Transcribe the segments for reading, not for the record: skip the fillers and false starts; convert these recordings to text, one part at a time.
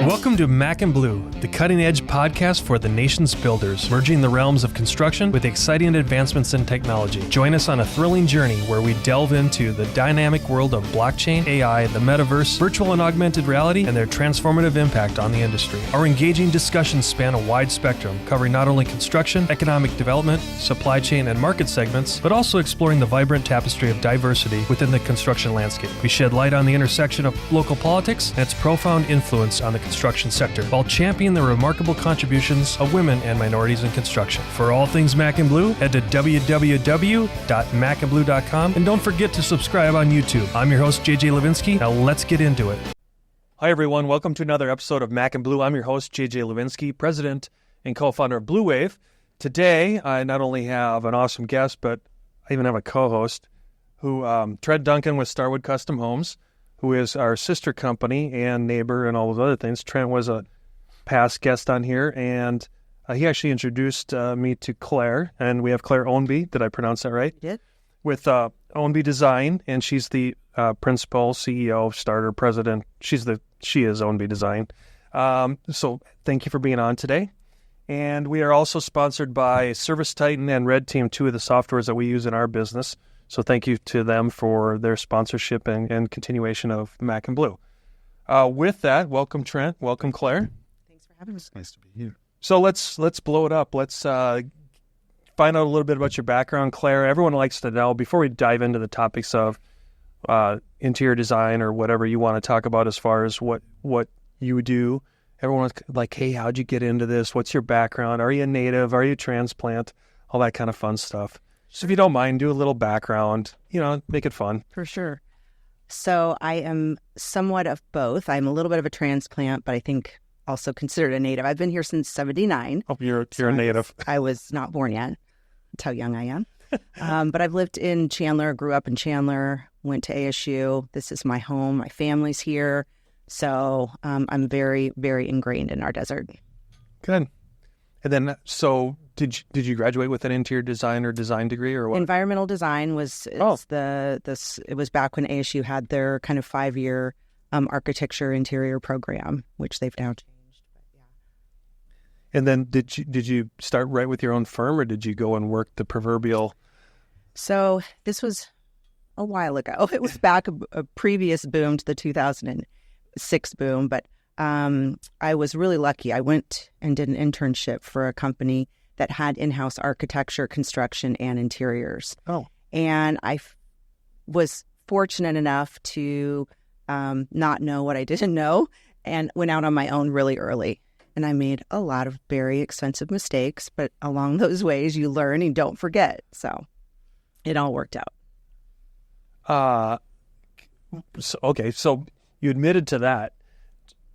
Welcome to Mac and Blue, the cutting-edge podcast for the nation's builders, merging the realms of construction with exciting advancements in technology. Join us on a thrilling journey where we delve into the dynamic world of blockchain, AI, the metaverse, virtual and augmented reality, and their transformative impact on the industry. Our engaging discussions span a wide spectrum, covering not only construction, economic development, supply chain, and market segments, but also exploring the vibrant tapestry of diversity within the construction landscape. We shed light on the intersection of local politics and its profound influence on the construction sector, while championing the remarkable contributions of women and minorities in construction. For all things Mac and Blue, head to www.macandblue.com, and don't forget to subscribe on YouTube. I'm your host, JJ Levinsky. Now let's get into it. Hi everyone, welcome to another episode of Mac and Blue. I'm your host, JJ Levinsky, president and co-founder of Blue Wave. Today, I not only have an awesome guest, but I even have a co-host who, Trent Duncan with Starwood Custom Homes, who is our sister company and neighbor and all those other things. Trent was a past guest on here, and he actually introduced me to Claire, and we have Claire Ownby. Did I pronounce that right? You did. With Ownby Design, and she's the principal, CEO, starter, president. She is Ownby Design. So thank you for being on today. And we are also sponsored by Service Titan and Red Team, two of the softwares that we use in our business. So thank you to them for their sponsorship and continuation of Mac and Blue. With that, welcome Trent, welcome Claire. Thanks for having us. Nice to be here. So let's blow it up. Let's find out a little bit about your background, Claire. Everyone likes to know, before we dive into the topics of interior design or whatever you want to talk about as far as what you do. Everyone's like, hey, how'd you get into this? What's your background? Are you a native? Are you a transplant? All that kind of fun stuff. So if you don't mind, do a little background, make it fun. For sure. So I am somewhat of both. I'm a little bit of a transplant, but I think also considered a native. I've been here since 1979. Oh, you're a native. I was not born yet. That's how young I am. But I've lived in Chandler, grew up in Chandler, went to ASU. This is my home. My family's here. So I'm very, very ingrained in our desert. Good. And then, so did you graduate with an interior design or design degree or what? Environmental design was it was back when ASU had their kind of 5-year architecture interior program, which they've now changed. But yeah. And then did you start right with your own firm, or did you go and work the proverbial? So this was a while ago. It was back a previous boom to the 2006 boom, but I was really lucky. I went and did an internship for a company that had in-house architecture, construction, and interiors. Oh. And I was fortunate enough to not know what I didn't know and went out on my own really early. And I made a lot of very expensive mistakes, but along those ways you learn and don't forget. So it all worked out. Okay, so you admitted to that.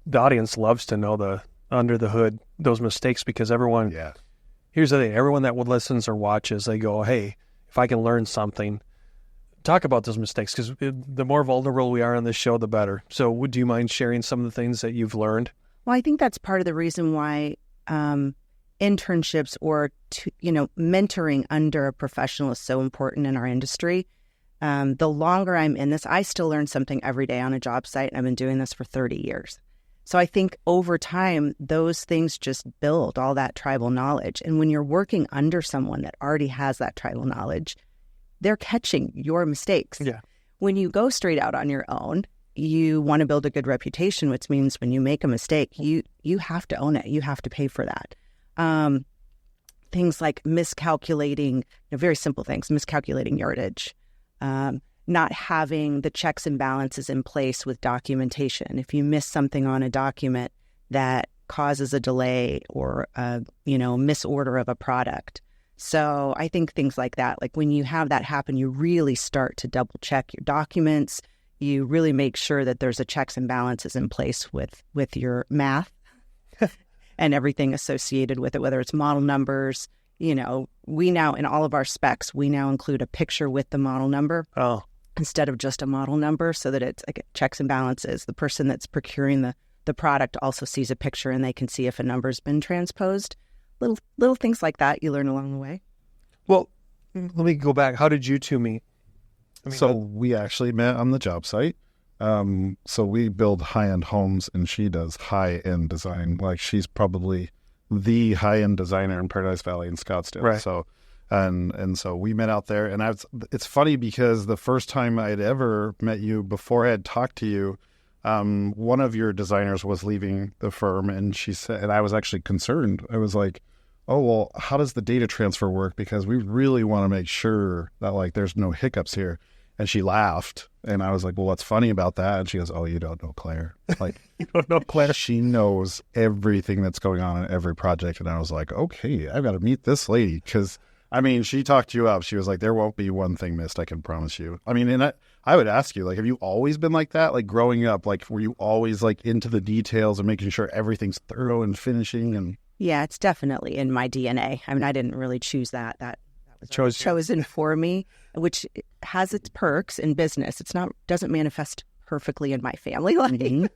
The audience loves to know the under the hood, those mistakes, because everyone, here's the thing, everyone that listens or watches, they go, hey, if I can learn something, talk about those mistakes, because the more vulnerable we are on this show, the better. So would you mind sharing some of the things that you've learned? Well, I think that's part of the reason why internships or, mentoring under a professional is so important in our industry. The longer I'm in this, I still learn something every day on a job site, and I've been doing this for 30 years. So I think over time, those things just build all that tribal knowledge. And when you're working under someone that already has that tribal knowledge, they're catching your mistakes. Yeah. When you go straight out on your own, you want to build a good reputation, which means when you make a mistake, you have to own it. You have to pay for that. Things like miscalculating, very simple things, miscalculating yardage, not having the checks and balances in place with documentation. If you miss something on a document that causes a delay or a misorder of a product. So I think things like that, like when you have that happen, you really start to double check your documents. You really make sure that there's a checks and balances in place with your math and everything associated with it, whether it's model numbers. We now, in all of our specs, we now include a picture with the model number. Oh. Instead of just a model number, so that it's like checks and balances. The person that's procuring the product also sees a picture and they can see if a number's been transposed. Little things like that you learn along the way. Well, let me go back. How did you two meet? We actually met on the job site. So we build high-end homes, and she does high-end design. Like, she's probably the high-end designer in Paradise Valley in Scottsdale. Right. So, and so we met out there, and it's funny because the first time I'd ever met you, before I had talked to you, one of your designers was leaving the firm, and she said, and I was actually concerned. I was like, oh, well, how does the data transfer work? Because we really want to make sure that, like, there's no hiccups here. And she laughed, and I was like, well, what's funny about that? And she goes, oh, you don't know Claire. Like, You don't know Claire. she knows everything that's going on in every project. And I was like, okay, I've got to meet this lady. Because, I mean, she talked you up. She was like, there won't be one thing missed, I can promise you. I mean, and I would ask you, like, have you always been like that? Like, growing up, like, were you always, like, into the details and making sure everything's thorough and finishing? And Yeah, it's definitely in my DNA. I mean, I didn't really choose that. That was Chosen for me, which has its perks in business. It's not, doesn't manifest perfectly in my family life.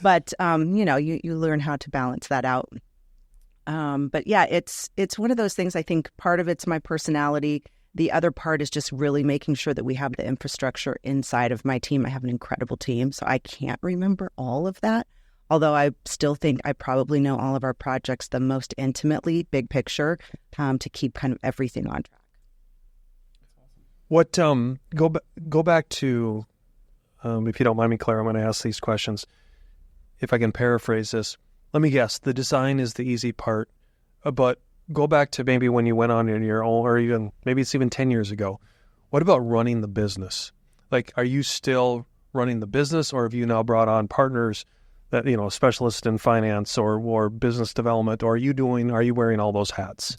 But, you know, you learn how to balance that out. But yeah, it's one of those things. I think part of it's my personality. The other part is just really making sure that we have the infrastructure inside of my team. I have an incredible team, so I can't remember all of that. Although I still think I probably know all of our projects the most intimately, big picture, to keep kind of everything on track. What go back to, if you don't mind me, Claire, I'm going to ask these questions. If I can paraphrase this, let me guess, the design is the easy part, but go back to maybe when you went on in your own, or even maybe it's even 10 years ago. What about running the business? Like, are you still running the business, or have you now brought on partners that, you know, specialists in finance or business development, or are you wearing all those hats?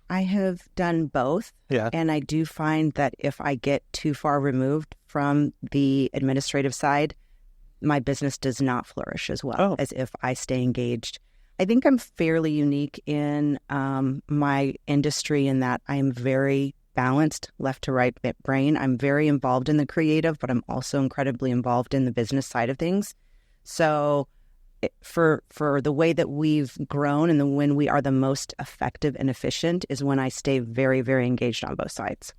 I have done both. Yeah. And I do find that if I get too far removed from the administrative side, my business does not flourish as well as if I stay engaged. I think I'm fairly unique in my industry in that I'm very balanced left to right brain. I'm very involved in the creative, but I'm also incredibly involved in the business side of things. So for the way that we've grown and when we are the most effective and efficient is when I stay very, very engaged on both sides.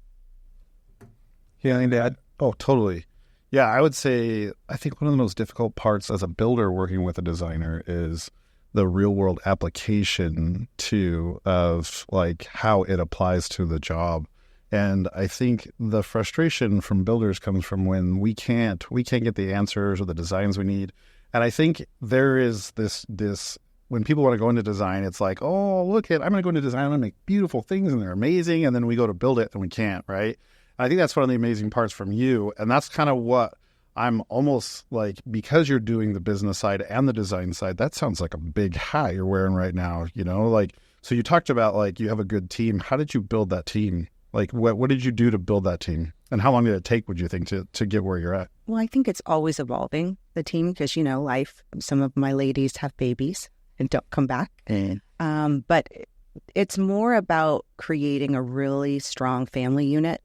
yeah, and Dad. Oh, totally. Yeah, I would say I think one of the most difficult parts as a builder working with a designer is the real world application too of like how it applies to the job. And I think the frustration from builders comes from when we can't get the answers or the designs we need. And I think there is this when people want to go into design, it's like, oh, I'm going to go into design, I'm going to make beautiful things and they're amazing. And then we go to build it and we can't, right? And I think that's one of the amazing parts from you. And that's kind of what I'm almost like, because you're doing the business side and the design side, that sounds like a big hat you're wearing right now, you know? Like, so you talked about like you have a good team. How did you build that team? Like, what did you do to build that team? And how long did it take, would you think, to get where you're at? Well, I think it's always evolving, the team, because, you know, life, some of my ladies have babies and don't come back. But it's more about creating a really strong family unit.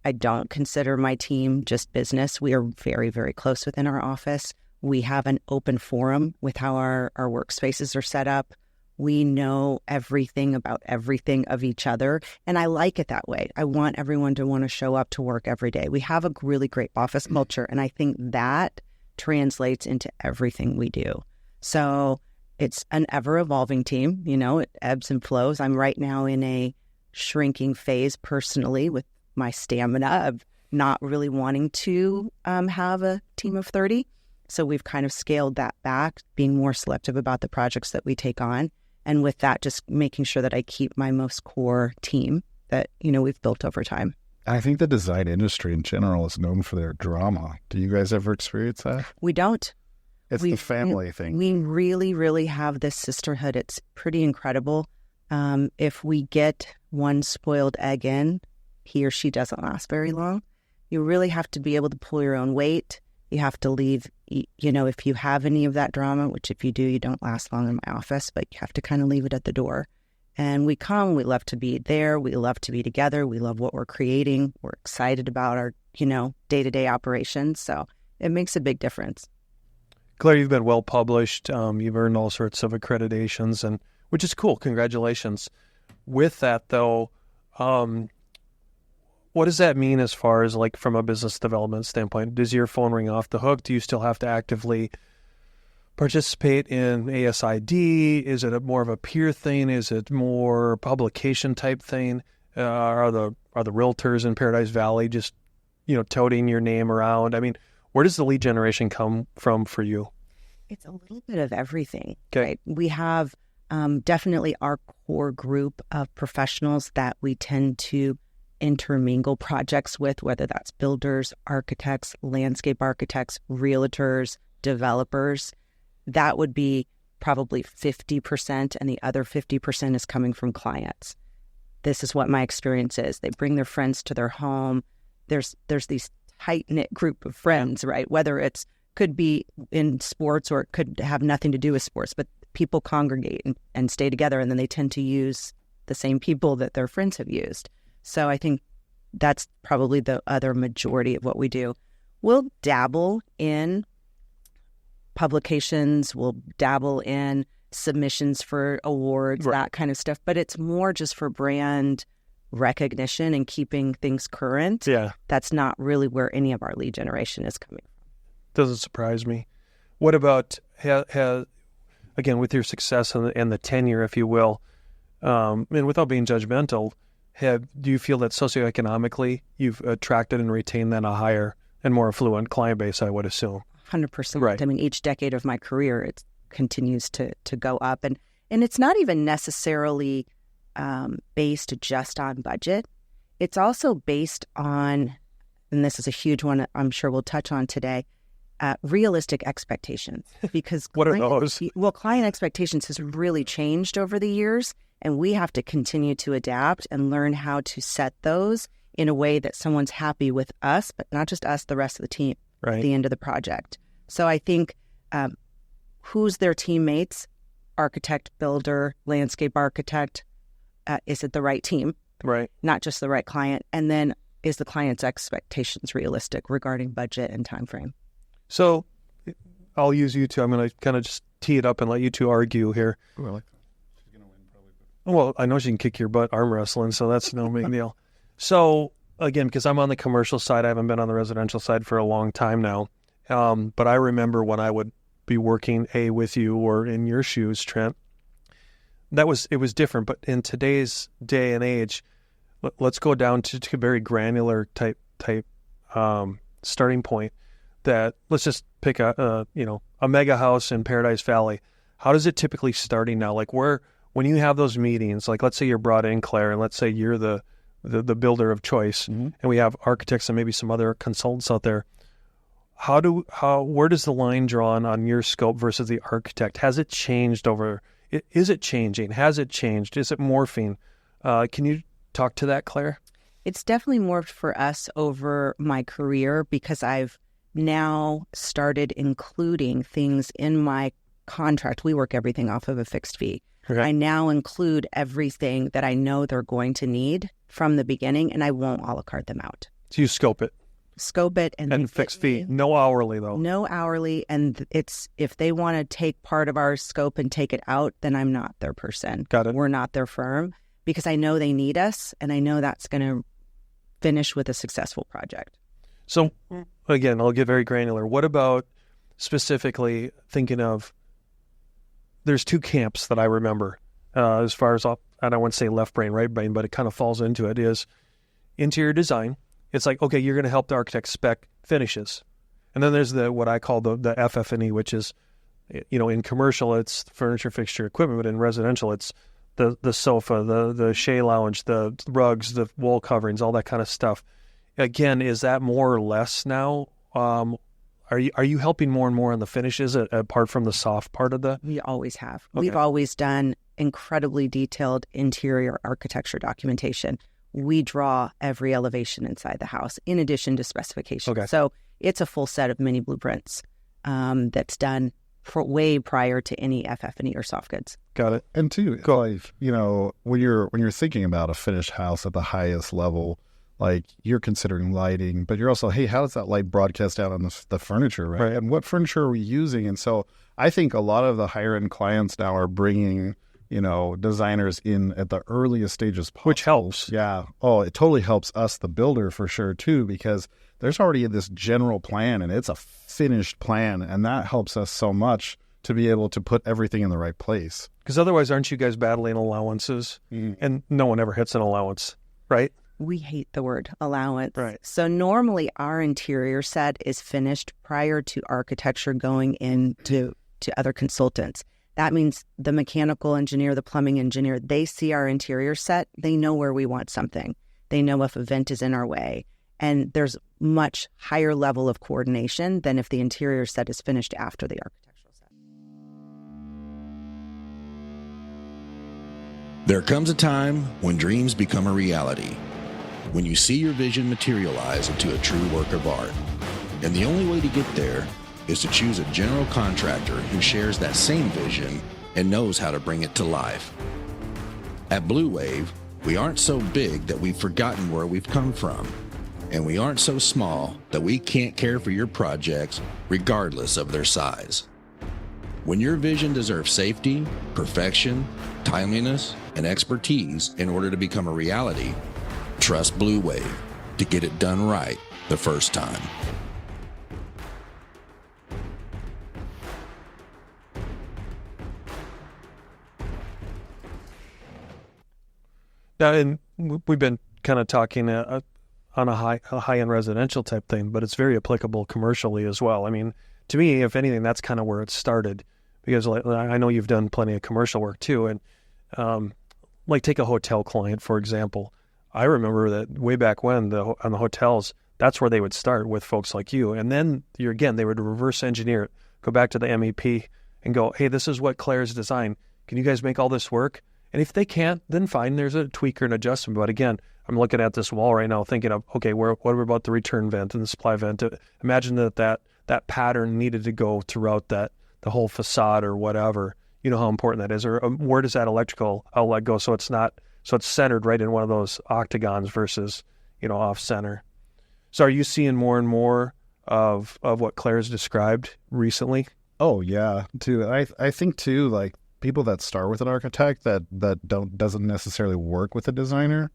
I don't consider my team just business. We are very, very close within our office. We have an open forum with how our workspaces are set up. We know everything about everything of each other. And I like it that way. I want everyone to want to show up to work every day. We have a really great office culture. And I think that translates into everything we do. So it's an ever-evolving team. You know, it ebbs and flows. I'm right now in a shrinking phase personally with my stamina of not really wanting to have a team of 30. So we've kind of scaled that back, being more selective about the projects that we take on. And with that, just making sure that I keep my most core team that, you know, we've built over time. I think the design industry in general is known for their drama. Do you guys ever experience that? We don't. It's the family thing. We really, really have this sisterhood. It's pretty incredible. If we get one spoiled egg in, he or she doesn't last very long. You really have to be able to pull your own weight. You have to leave, you know, if you have any of that drama, which if you do, you don't last long in my office, but you have to kind of leave it at the door. And we love to be there. We love to be together. We love what we're creating. We're excited about our, you know, day-to-day operations. So it makes a big difference. Claire, you've been well published. You've earned all sorts of accreditations, and which is cool. Congratulations. With that, though, what does that mean as far as like from a business development standpoint? Does your phone ring off the hook? Do you still have to actively participate in ASID? Is it more of a peer thing? Is it more publication type thing? Are the realtors in Paradise Valley just, toting your name around? I mean, where does the lead generation come from for you? It's a little bit of everything. Okay. Right? We have definitely our core group of professionals that we tend to intermingle projects with, whether that's builders, architects, landscape architects, realtors, developers. That would be probably 50%, and the other 50% is coming from clients. This is what my experience is. They bring their friends to their home. There's these tight-knit group of friends, right? Whether it's could be in sports or it could have nothing to do with sports, but people congregate and stay together, and then they tend to use the same people that their friends have used. So I think that's probably the other majority of what we do. We'll dabble in publications, we'll dabble in submissions for awards, right, that kind of stuff, but it's more just for brand recognition and keeping things current. Yeah. That's not really where any of our lead generation is coming from. Doesn't surprise me. What about, again, with your success and the tenure, if you will, and without being judgmental, do you feel that socioeconomically you've attracted and retained then a higher and more affluent client base, I would assume? 100%. Right. I mean, each decade of my career, it continues to go up. And it's not even necessarily based just on budget. It's also based on, and this is a huge one I'm sure we'll touch on today, realistic expectations. Because what are those? Well, client expectations has really changed over the years, and we have to continue to adapt and learn how to set those in a way that someone's happy with us, but not just us, the rest of the team right, at the end of the project. So I think who's their teammates, architect, builder, landscape architect, is it the right team? Right. Not just the right client. And then is the client's expectations realistic regarding budget and time frame? So I'll use you two. I'm going to kind of just tee it up and let you two argue here. Ooh, I like that. She's going to win probably. Well, I know she can kick your butt arm wrestling, so that's no big deal. So again, because I'm on the commercial side, I haven't been on the residential side for a long time now. But I remember when I would be working with you or in your shoes, Trent, it was different. But in today's day and age, let's go down to a very granular type starting point. That let's just pick a mega house in Paradise Valley. How does it typically starting now? Like when you have those meetings, like let's say you're brought in, Claire, and let's say you're the builder of choice, and we have architects and maybe some other consultants out there. Where does the line drawn on your scope versus the architect? Has it changed is it changing? Has it changed? Is it morphing? Can you talk to that, Claire? It's definitely morphed for us over my career because I've now started including things in my contract. We work everything off of a fixed fee. Okay. I now include everything that I know they're going to need from the beginning, and I won't a la carte them out. So you scope it and fixed fee. No hourly though. No hourly, and it's if they want to take part of our scope and take it out, then I'm not their person. Got it. We're not their firm because I know they need us, and I know that's going to finish with a successful project. So again, I'll get very granular. What about specifically thinking of? There's two camps that I remember as far as I don't want to say left brain, right brain, but it kind of falls into it. Is interior design. It's like, okay, you're going to help the architect spec finishes. And then there's what I call the FF&E, which is, in commercial, it's furniture, fixture, equipment, but in residential, it's the sofa, the shea lounge, the rugs, the wall coverings, all that kind of stuff. Again, is that more or less now? Are you helping more and more on the finishes apart from the soft part of the? We always have. Okay. We've always done incredibly detailed interior architecture documentation. We draw every elevation inside the house in addition to specifications. Okay. So it's a full set of mini blueprints that's done way prior to any FF&E or soft goods. Got it. And too, like, when you're thinking about a finished house at the highest level, like you're considering lighting, but you're also, hey, how does that light broadcast out on the furniture, right? And what furniture are we using? And so I think a lot of the higher end clients now are bringing designers in at the earliest stages possible. Which helps. Yeah. Oh, it totally helps us, the builder, for sure, too, because there's already this general plan and it's a finished plan. And that helps us so much to be able to put everything in the right place. Because otherwise, aren't you guys battling allowances? And no one ever hits an allowance, right? We hate the word allowance. Right. So normally our interior set is finished prior to architecture going into other consultants. That means the mechanical engineer, the plumbing engineer, they see our interior set. They know where we want something. They know if a vent is in our way. And there's much higher level of coordination than if the interior set is finished after the architectural set. There comes a time when dreams become a reality, when you see your vision materialize into a true work of art. And the only way to get there is to choose a general contractor who shares that same vision and knows how to bring it to life. At Blue Wave, we aren't so big that we've forgotten where we've come from, and we aren't so small that we can't care for your projects regardless of their size. When your vision deserves safety, perfection, timeliness, and expertise in order to become a reality, trust Blue Wave to get it done right the first time. Now, and we've been kind of talking on a high-end residential type thing, but it's very applicable commercially as well. I mean, to me, if anything, that's kind of where it started, because I know you've done plenty of commercial work too. And like take a hotel client, for example. I remember that way back when on the hotels, that's where they would start with folks like you. And then they would reverse engineer it, go back to the MEP and go, hey, this is what Claire's designed. Can you guys make all this work? And if they can't, then fine, there's a tweak or an adjustment. But again, I'm looking at this wall right now thinking of, okay, what about the return vent and the supply vent? Imagine that pattern needed to go throughout the whole facade or whatever. You know how important that is. Or where does that electrical outlet go so it's centered right in one of those octagons versus, off center. So are you seeing more and more of what Claire's described recently? Oh, yeah, too. I think, too, like, people that start with an architect that doesn't necessarily work with a designer,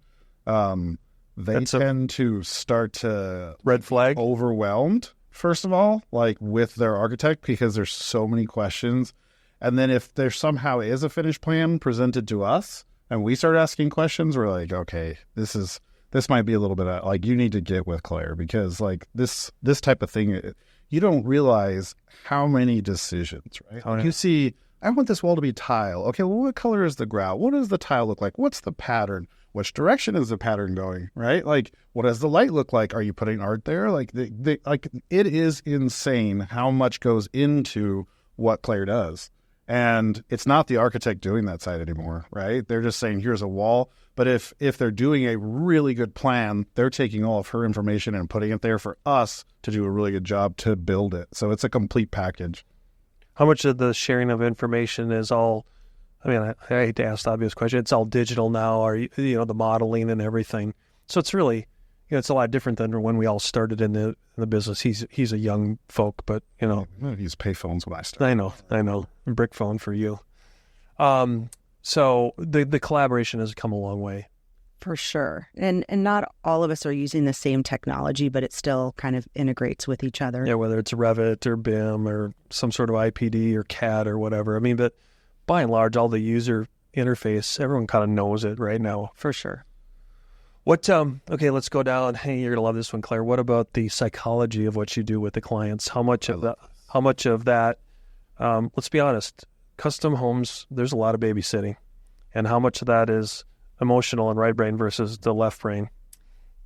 they tend to start to red flag overwhelmed, first of all, like with their architect, because there's so many questions. And then if there somehow is a finished plan presented to us and we start asking questions, we're like, okay, this might be a little bit like, you need to get with Claire, because like this type of thing, you don't realize how many decisions, right? Like you see, I want this wall to be tile. Okay, well, what color is the grout? What does the tile look like? What's the pattern? Which direction is the pattern going, right? Like, what does the light look like? Are you putting art there? Like, it is insane how much goes into what Claire does. And it's not the architect doing that side anymore, right? They're just saying, here's a wall. But if they're doing a really good plan, they're taking all of her information and putting it there for us to do a really good job to build it. So it's a complete package. How much of the sharing of information is all, I mean, I hate to ask the obvious question, it's all digital now, or, the modeling and everything. So it's really, it's a lot different than when we all started in the business. He's a young folk, but, I used payphones when I started. I know. Brick phone for you. So the collaboration has come a long way. For sure. And not all of us are using the same technology, but it still kind of integrates with each other. Yeah, whether it's Revit or BIM or some sort of IPD or CAD or whatever. I mean, but by and large, all the user interface, everyone kind of knows it right now. For sure. Okay, let's go down. Hey, you're going to love this one, Claire. What about the psychology of what you do with the clients? How much of that, let's be honest, custom homes, there's a lot of babysitting. And how much of that is emotional and right brain versus the left brain?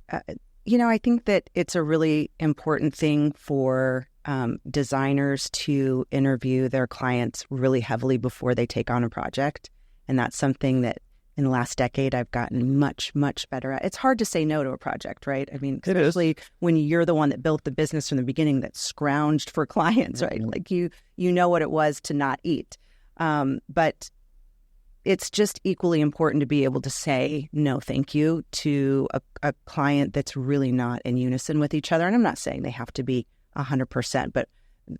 I think that it's a really important thing for designers to interview their clients really heavily before they take on a project. And that's something that in the last decade I've gotten much, much better at. It's hard to say no to a project, right? I mean, especially when you're the one that built the business from the beginning that scrounged for clients, right? Like you know what it was to not eat. But it's just equally important to be able to say no thank you to a client that's really not in unison with each other. And I'm not saying they have to be 100%, but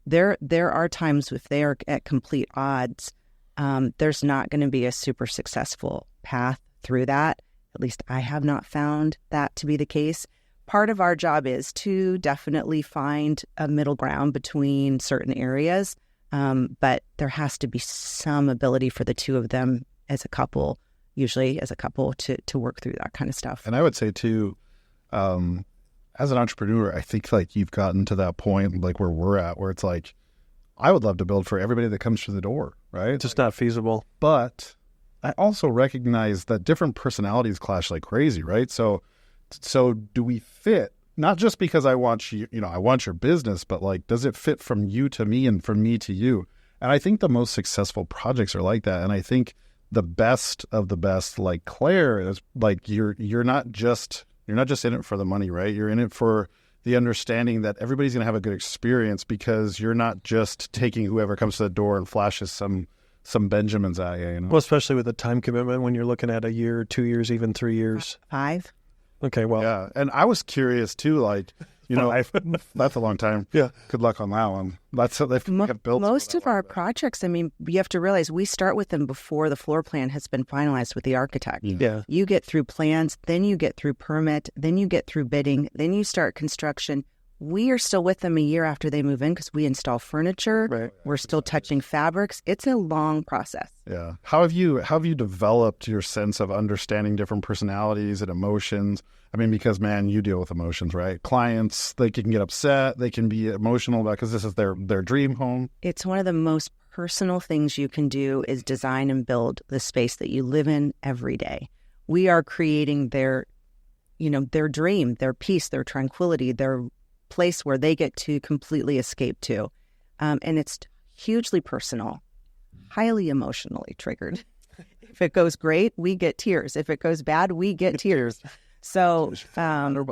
there are times if they are at complete odds, there's not going to be a super successful path through that. At least I have not found that to be the case. Part of our job is to definitely find a middle ground between certain areas, but there has to be some ability for the two of them as a couple, usually as a couple, to work through that kind of stuff. And I would say too, as an entrepreneur, I think like you've gotten to that point like where we're at, where it's like, I would love to build for everybody that comes through the door, right? It's just not feasible. But I also recognize that different personalities clash like crazy, right? So do we fit? Not just because I want you, I want your business, but like, does it fit from you to me and from me to you? And I think the most successful projects are like that. And I think the best of the best, like Claire, is like you're not just in it for the money, right? You're in it for the understanding that everybody's going to have a good experience, because you're not just taking whoever comes to the door and flashes some Benjamins at you. Well, especially with the time commitment when you're looking at a year, 2 years, even 3 years. 5. Okay, well. Yeah, and I was curious too, like, that's a long time. Yeah. Good luck on that one. That's most of our projects, I mean, you have to realize we start with them before the floor plan has been finalized with the architect. Yeah. You get through plans, then you get through permit, then you get through bidding, then you start construction. We are still with them a year after they move in because we install furniture. Right. We're still touching fabrics. It's a long process. Yeah. How have you developed your sense of understanding different personalities and emotions? I mean, because, man, you deal with emotions, right? Clients, they can get upset. They can be emotional about because this is their dream home. It's one of the most personal things you can do is design and build the space that you live in every day. We are creating their dream, their peace, their tranquility, their place where they get to completely escape to. And it's hugely personal, highly emotionally triggered. If it goes great, we get tears. If it goes bad, we get tears. So, I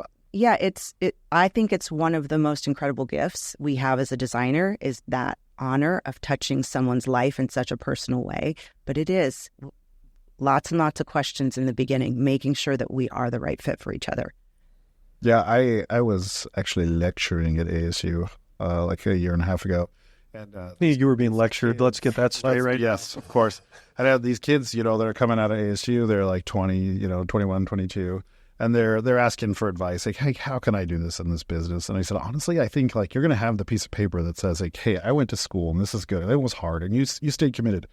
think it's one of the most incredible gifts we have as a designer is that honor of touching someone's life in such a personal way. But it is lots and lots of questions in the beginning, making sure that we are the right fit for each other. Yeah, I was actually lecturing at ASU like a year and a half ago. And you were being lectured. Let's get that straight, right? Yes, of course. I have these kids, that are coming out of ASU. They're like 20, 21, 22. And they're asking for advice, like, hey, how can I do this in this business? And I said, honestly, I think like you're going to have the piece of paper that says like, hey, I went to school and this is good. It was hard and you stayed committed.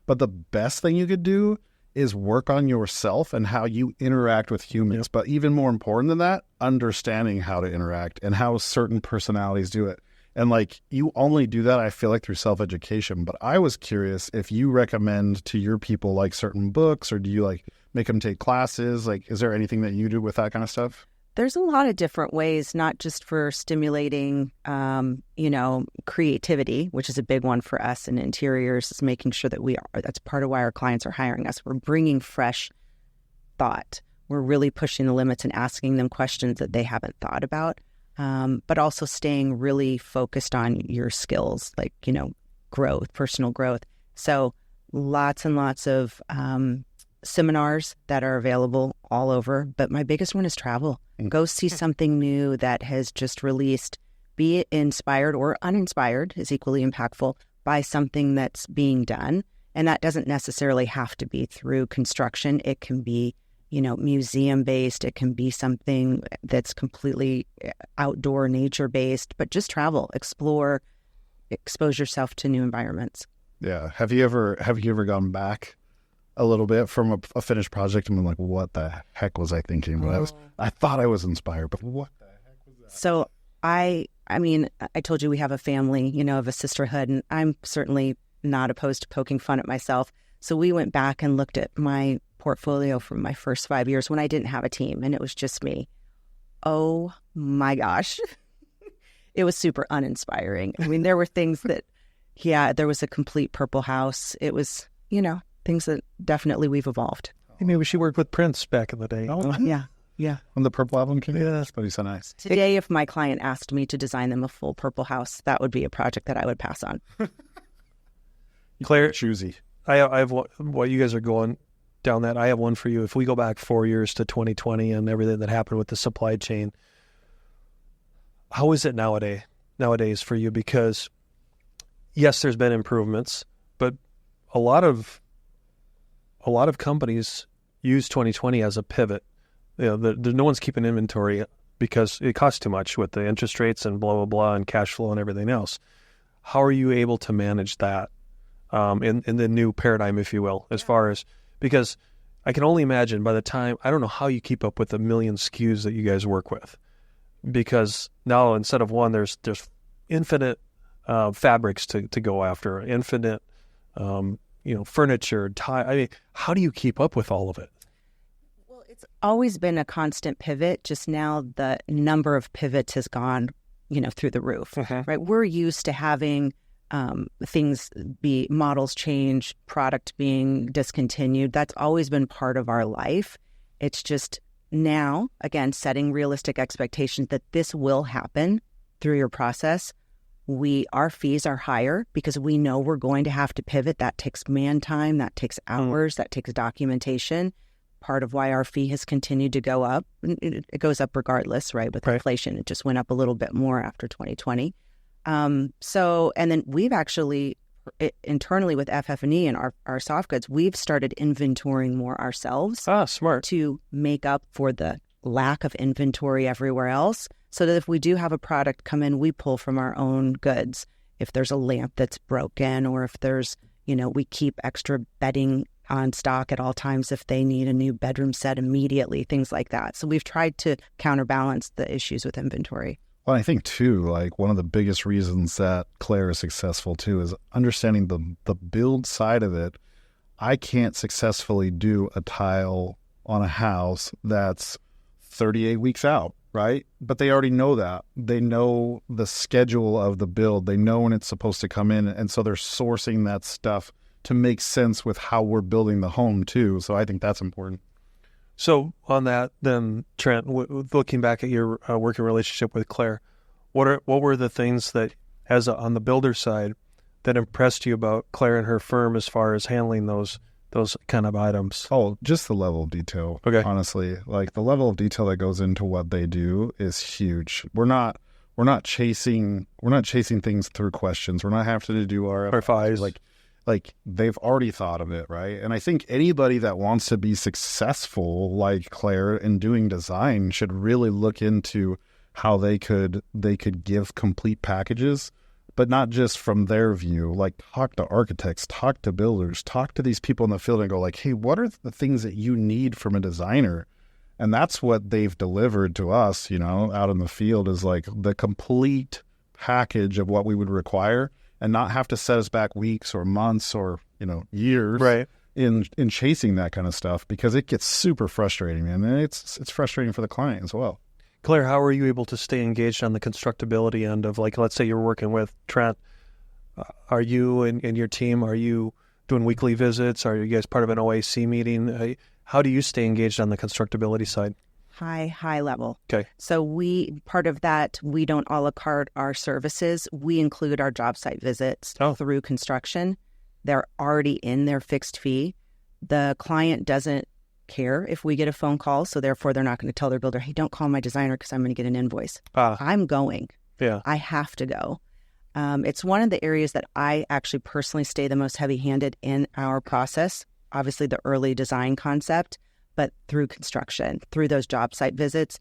But the best thing you could do is work on yourself and how you interact with humans. Yep. But even more important than that, understanding how to interact and how certain personalities do it. And like you only do that, I feel like, through self-education. But I was curious if you recommend to your people like certain books, or do you like make them take classes? Like, is there anything that you do with that kind of stuff? There's a lot of different ways, not just for stimulating, creativity, which is a big one for us in interiors, is making sure that that's part of why our clients are hiring us. We're bringing fresh thought. We're really pushing the limits and asking them questions that they haven't thought about, but also staying really focused on your skills, like, growth, personal growth. So lots and lots of seminars that are available all over. But my biggest one is travel. Go see something new that has just released. Be inspired or uninspired is equally impactful by something that's being done. And that doesn't necessarily have to be through construction. It can be, museum-based. It can be something that's completely outdoor, nature-based. But just travel, explore, expose yourself to new environments. Yeah. Have you ever gone back a little bit from a finished project and been like, what the heck was I thinking? But I thought I was inspired, but what the heck was that? So I told you we have a family, of a sisterhood, and I'm certainly not opposed to poking fun at myself. So we went back and looked at my portfolio from my first 5 years when I didn't have a team and it was just me. Oh my gosh. It was super uninspiring. I mean, there were things that, there was a complete purple house. It was, things that definitely we've evolved. Maybe she worked with Prince back in the day. Oh, yeah. When the purple album came out? Yeah. That's pretty so nice. Today, if my client asked me to design them a full purple house, that would be a project that I would pass on. Claire, choosy. I have what you guys are going down that. I have one for you. If we go back 4 years to 2020 and everything that happened with the supply chain, how is it nowadays for you? Because yes, there's been improvements, but a lot of companies use 2020 as a pivot. No one's keeping inventory because it costs too much with the interest rates and blah, blah, blah, and cash flow and everything else. How are you able to manage that in the new paradigm, if you will, as far as, because I can only imagine by the time, I don't know how you keep up with the million SKUs that you guys work with, because now instead of one, there's infinite fabrics to go after, infinite, furniture, tile. I mean, how do you keep up with all of it? It's always been a constant pivot. Just now the number of pivots has gone, through the roof, right? We're used to having models change, product being discontinued. That's always been part of our life. It's just now, again, setting realistic expectations that this will happen through your process. Our fees are higher because we know we're going to have to pivot. That takes man time, that takes hours, that takes documentation. Part of why our fee has continued to go up. It goes up regardless, right? With inflation, it just went up a little bit more after 2020. And then we've actually, internally with FF&E and our soft goods, we've started inventorying more ourselves. Smart. To make up for the lack of inventory everywhere else. So that if we do have a product come in, we pull from our own goods. If there's a lamp that's broken, or if there's, we keep extra bedding on stock at all times if they need a new bedroom set immediately, things like that. So we've tried to counterbalance the issues with inventory. Well, I think too, like one of the biggest reasons that Claire is successful too is understanding the build side of it. I can't successfully do a tile on a house that's 38 weeks out, right? But they already know that. They know the schedule of the build. They know when it's supposed to come in. And so they're sourcing that stuff to make sense with how we're building the home too. So I think that's important. So on that, then, Trent, looking back at your working relationship with Claire, what were the things that, on the builder side, that impressed you about Claire and her firm as far as handling those kind of items? Oh, just the level of detail. Okay. Honestly, like the level of detail that goes into what they do is huge. We're not chasing things through questions. We're not having to do RFIs. Like they've already thought of it, right? And I think anybody that wants to be successful like Claire in doing design should really look into how they could give complete packages, but not just from their view. Like talk to architects, talk to builders, talk to these people in the field and go like, hey, what are the things that you need from a designer? And that's what they've delivered to us, out in the field, is like the complete package of what we would require, and not have to set us back weeks or months or, years in chasing that kind of stuff, because it gets super frustrating, and it's frustrating for the client as well. Claire, how are you able to stay engaged on the constructability end of, like, let's say you're working with Trent. Are you and your team, are you doing weekly visits? Are you guys part of an OAC meeting? How do you stay engaged on the constructability side? High level. Okay. So part of that, we don't a la carte our services. We include our job site visits through construction. They're already in their fixed fee. The client doesn't care if we get a phone call, so therefore they're not going to tell their builder, hey, don't call my designer because I'm going to get an invoice. I'm going. Yeah. I have to go. It's one of the areas that I actually personally stay the most heavy-handed in our process. Obviously, the early design concept, but through construction, through those job site visits,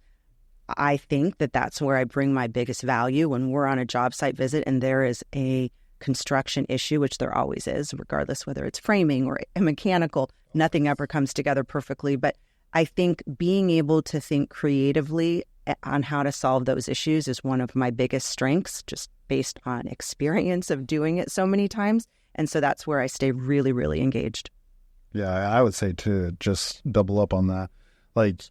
I think that's where I bring my biggest value. When we're on a job site visit and there is a construction issue, which there always is, regardless whether it's framing or mechanical, nothing ever comes together perfectly. But I think being able to think creatively on how to solve those issues is one of my biggest strengths, just based on experience of doing it so many times. And so that's where I stay really, really engaged. Yeah, I would say to just double up on that. Like,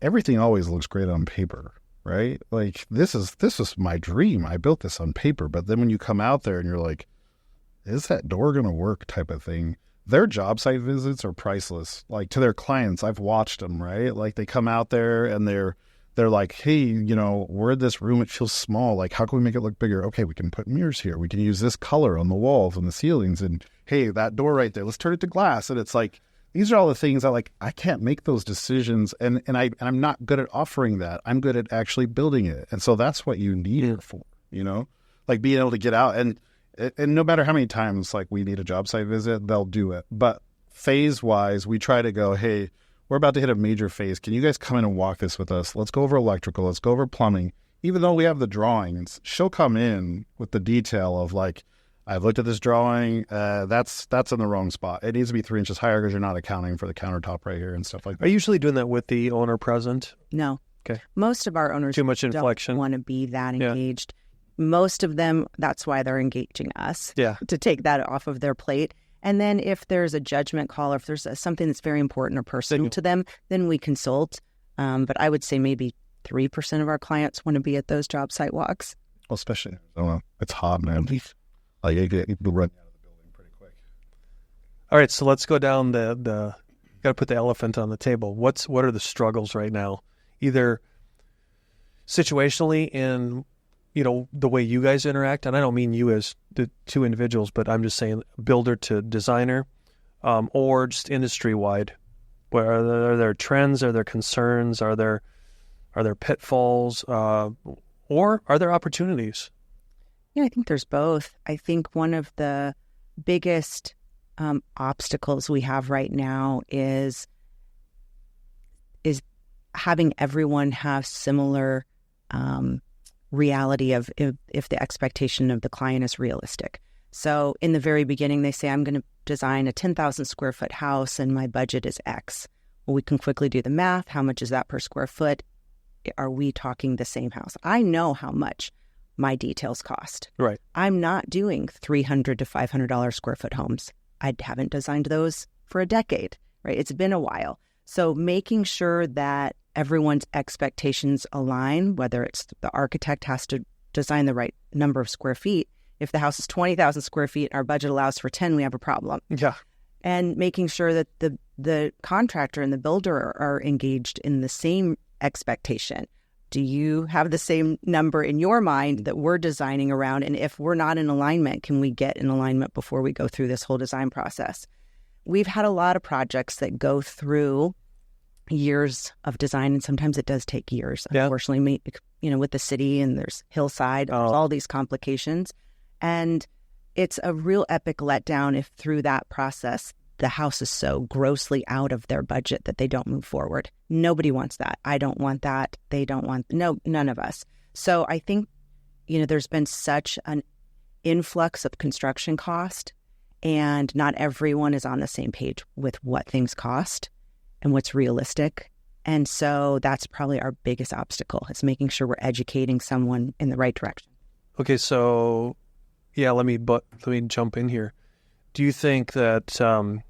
everything always looks great on paper, right? Like, this is my dream. I built this on paper. But then when you come out there and you're like, is that door going to work type of thing? Their job site visits are priceless. Like, to their clients, I've watched them, right? Like, they come out there and they're like, hey, we're in this room. It feels small. Like, how can we make it look bigger? Okay, we can put mirrors here. We can use this color on the walls and the ceilings. And hey, that door right there, let's turn it to glass. And it's like, these are all the things that, like, I can't make those decisions. And I'm not good at offering that. I'm good at actually building it. And so that's what you need it for, like being able to get out. And and no matter how many times like we need a job site visit, they'll do it. But phase wise, we try to go, hey, we're about to hit a major phase. Can you guys come in and walk this with us? Let's go over electrical. Let's go over plumbing. Even though we have the drawings, she'll come in with the detail of like, I've looked at this drawing. That's in the wrong spot. It needs to be 3 inches higher because you're not accounting for the countertop right here and stuff like that. Are you usually doing that with the owner present? No. Okay. Most of our owners Too much inflection. don't want to be that engaged. Most of them, that's why they're engaging us to take that off of their plate. And then if there's a judgment call or if there's something that's very important or personal to them, then we consult. But I would say maybe 3% of our clients want to be at those job site walks. Well, especially, I don't know, it's hot, man. Like you can run out of the building pretty quick. All right, so let's go down the got to put the elephant on the table. What are the struggles right now? Either situationally in, the way you guys interact, and I don't mean you as the two individuals, but I'm just saying builder to designer, or just industry-wide. Where are there trends? Are there concerns? Are there pitfalls? Or are there opportunities? Yeah, I think there's both. I think one of the biggest obstacles we have right now is having everyone have similar reality of if the expectation of the client is realistic. So in the very beginning, they say, I'm going to design a 10,000 square foot house and my budget is X. Well, we can quickly do the math. How much is that per square foot? Are we talking the same house? I know how much my details cost. Right. I'm not doing $300 to $500 square foot homes. I haven't designed those for a decade, right? It's been a while. So making sure that everyone's expectations align, whether it's the architect has to design the right number of square feet. If the house is 20,000 square feet and our budget allows for 10, we have a problem. Yeah. And making sure that the contractor and the builder are engaged in the same expectation. Do you have the same number in your mind that we're designing around? And if we're not in alignment, can we get in alignment before we go through this whole design process? We've had a lot of projects that go through years of design, and sometimes it does take years. Yeah. Unfortunately, with the city and there's hillside, there's all these complications. And it's a real epic letdown if through that process, the house is so grossly out of their budget that they don't move forward. Nobody wants that. I don't want that. They don't want, none of us. So I think, there's been such an influx of construction cost, and not everyone is on the same page with what things cost and what's realistic. And so that's probably our biggest obstacle, is making sure we're educating someone in the right direction. Okay, so let me jump in here. Do you think that I'm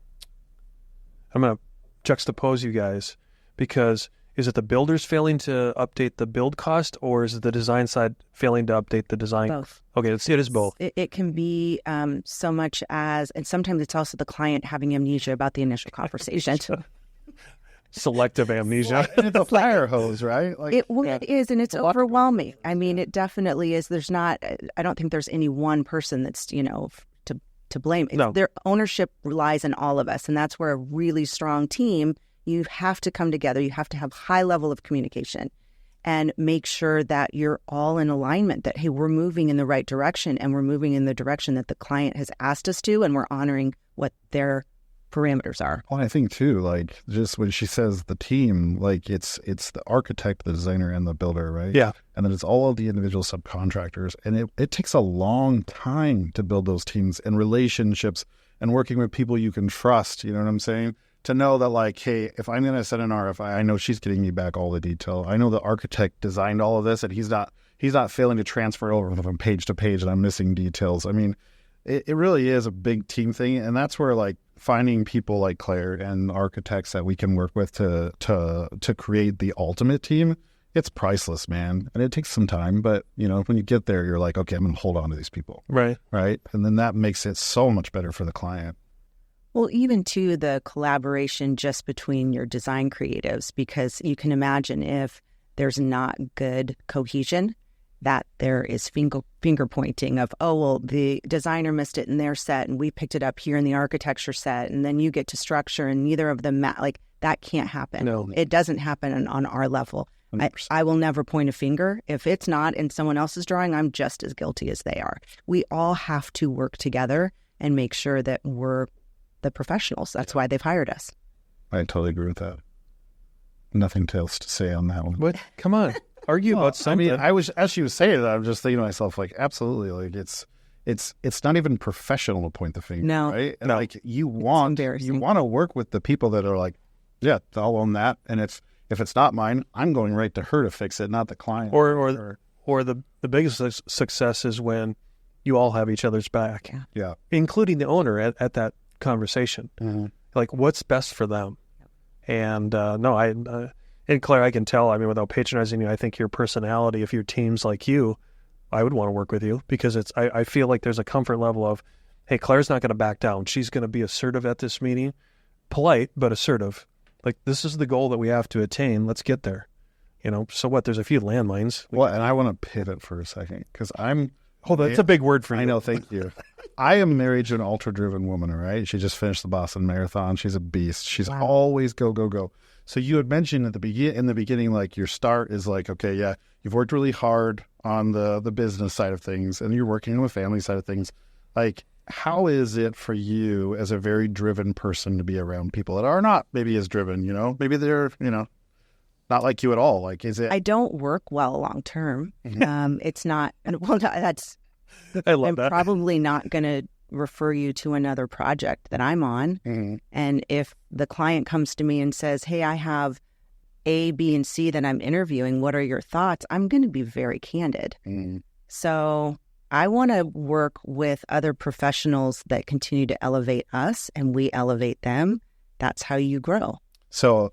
going to juxtapose you guys, because is it the builders failing to update the build cost, or is it the design side failing to update the design? Both. Okay, it is both. It can be so much as, and sometimes it's also the client having amnesia about the initial conversation. Selective amnesia. It's a fire hose, right? Like, it is, and it's overwhelming. I mean, it definitely is. I don't think there's any one person that's, to blame. No. Their ownership relies on all of us, and that's where a really strong team, you have to come together. You have to have high level of communication and make sure that you're all in alignment, that, hey, we're moving in the right direction, and we're moving in the direction that the client has asked us to, and we're honoring what their parameters are. Well, I think too, like, just when she says the team, like it's the architect, the designer, and the builder, right? Yeah. And then it's all of the individual subcontractors, and it takes a long time to build those teams and relationships and working with people you can trust. You know what I'm saying? To know that, like, hey, if I'm going to send an RFI, I know she's getting me back all the detail. I know the architect designed all of this, and he's not failing to transfer over from page to page, and I'm missing details. I mean, it really is a big team thing, and that's where, like, finding people like Claire and architects that we can work with to create the ultimate team, it's priceless, man. And it takes some time, but when you get there, you're like, okay, I'm going to hold on to these people. Right. And then that makes it so much better for the client. Well, even to the collaboration just between your design creatives, because you can imagine if there's not good cohesion, that there is finger pointing of, oh, well, the designer missed it in their set and we picked it up here in the architecture set, and then you get to structure and neither of them like that can't happen. No. It doesn't happen on our level. I will never point a finger. If it's not in someone else's drawing, I'm just as guilty as they are. We all have to work together and make sure that we're the professionals. That's why they've hired us. I totally agree with that. Nothing else to say on that one. What? Come on. Argue about something. I mean, I was, as she was saying that, I'm just thinking to myself, like, absolutely, like it's not even professional to point the finger, No. right? And like you want to work with the people that are like, yeah, I'll own that, and if it's not mine, I'm going right to her to fix it, not the client. Or the biggest success is when you all have each other's back, Yeah, including the owner at that conversation. mm-hmm. Like, what's best for them? And and Claire, I can tell, I mean, without patronizing you, I think your personality, if your team's like you, I would want to work with you because I feel like there's a comfort level of, hey, Claire's not going to back down. She's going to be assertive at this meeting, polite, but assertive. Like, this is the goal that we have to attain. Let's get there. So what? There's a few landmines. Well, and I want to pivot for a second because that's a big word for you. I know, thank you. I am married to an ultra-driven woman, all right? She just finished the Boston Marathon. She's a beast. She's always go, go, go. So you had mentioned in the beginning, like your start is like, okay, yeah, you've worked really hard on the business side of things and you're working on the family side of things. Like, how is it for you as a very driven person to be around people that are not maybe as driven, Maybe they're, not like you at all. Like, is it? I don't work well long term. It's not. Well, that's. I love I'm that. probably not going to refer you to another project that I'm on. Mm-hmm. And if the client comes to me and says, "Hey, I have A, B, and C that I'm interviewing. What are your thoughts?" I'm going to be very candid. Mm-hmm. So I want to work with other professionals that continue to elevate us, and we elevate them. That's how you grow. So.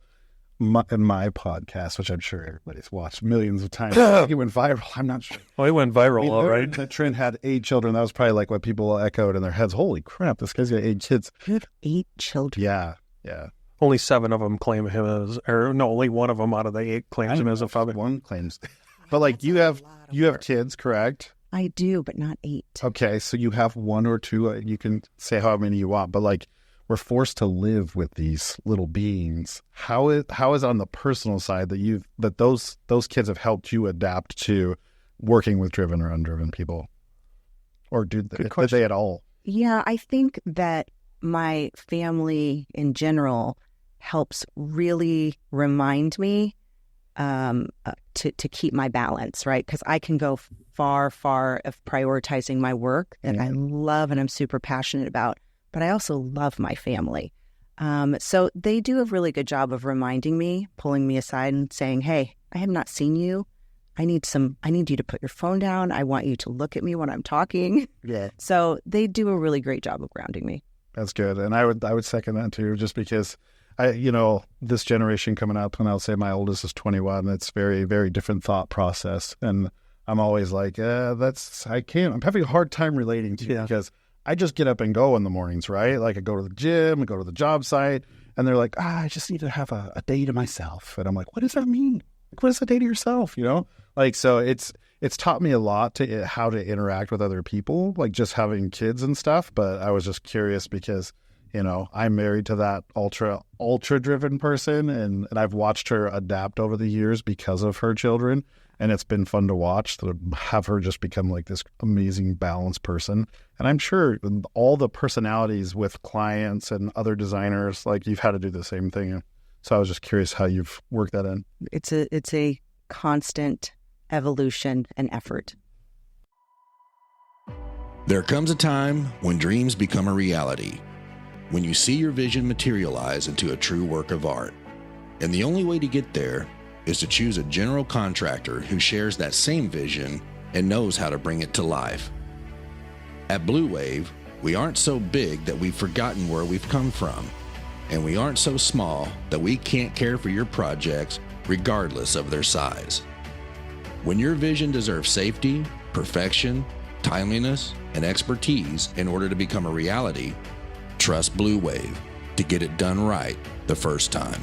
In my podcast, which I'm sure everybody's watched millions of times, it went viral. I'm not sure. Well, it went viral, all right. That Trent had 8 children. That was probably like what people echoed in their heads. Holy crap, this guy's got 8 kids. You have 8 children. Yeah. Only 7 of them claim him as, or no, only one of them out of the 8 claims him as a father. One claims, but like you have kids, correct? I do, but not 8. Okay, so you have 1 or 2. You can say how many you want, but like. We're forced to live with these little beings. How is on the personal side that those kids have helped you adapt to working with driven or undriven people, or did they at all? Yeah, I think that my family in general helps really remind me to keep my balance, right? Because I can go far of prioritizing my work that I love and I'm super passionate about. But I also love my family. So they do a really good job of reminding me, pulling me aside and saying, "Hey, I have not seen you. I need you to put your phone down. I want you to look at me when I'm talking." Yeah. So they do a really great job of grounding me. That's good. And I would second that too, just because this generation coming up, and I'll say my oldest is 21, it's very, very different thought process. And I'm always like, I'm having a hard time relating to because I just get up and go in the mornings, right? Like I go to the gym, I go to the job site, and they're like, I just need to have a day to myself. And I'm like, what does that mean? Like, what is a day to yourself? Like, so it's taught me a lot to how to interact with other people, like just having kids and stuff. But I was just curious because, I'm married to that ultra driven person and I've watched her adapt over the years because of her children. And it's been fun to watch to have her just become like this amazing balanced person. And I'm sure all the personalities with clients and other designers, like you've had to do the same thing. So I was just curious how you've worked that in. It's a constant evolution and effort. There comes a time when dreams become a reality, when you see your vision materialize into a true work of art. And the only way to get there is to choose a general contractor who shares that same vision and knows how to bring it to life. At Blue Wave, we aren't so big that we've forgotten where we've come from, and we aren't so small that we can't care for your projects regardless of their size. When your vision deserves safety, perfection, timeliness, and expertise in order to become a reality, trust Blue Wave to get it done right the first time.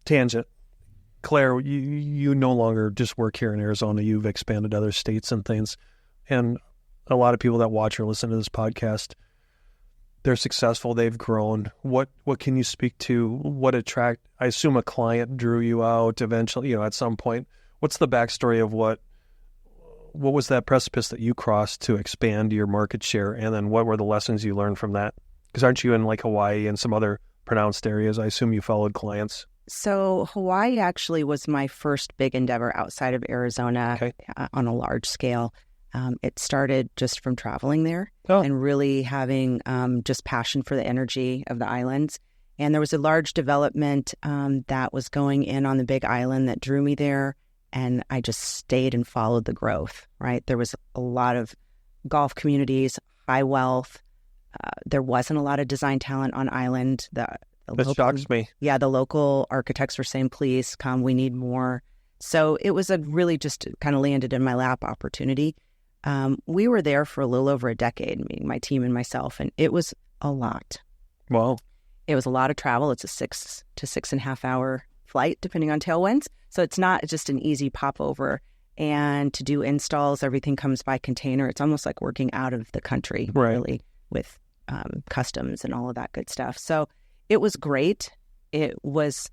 Tangent. Claire, you no longer just work here in Arizona. You've expanded to other states and things. And a lot of people that watch or listen to this podcast, they're successful. They've grown. What can you speak to? I assume a client drew you out eventually, at some point. What's the backstory of what was that precipice that you crossed to expand your market share? And then what were the lessons you learned from that? Because aren't you in like Hawaii and some other pronounced areas? I assume you followed clients. So Hawaii actually was my first big endeavor outside of Arizona on a large scale. It started just from traveling there and really having just passion for the energy of the islands. And there was a large development that was going in on the Big Island that drew me there. And I just stayed and followed the growth, right? There was a lot of golf communities, high wealth. There wasn't a lot of design talent on island. That shocks me. Yeah, the local architects were saying, please come, we need more. So it was a really just kind of landed in my lap opportunity. We were there for a little over a decade, meaning my team and myself, and it was a lot. Wow. It was a lot of travel. It's a 6 to 6.5 hour flight, depending on tailwinds. So it's not just an easy pop over. And to do installs, everything comes by container. It's almost like working out of the country, really, with customs and all of that good stuff. So it was great. It was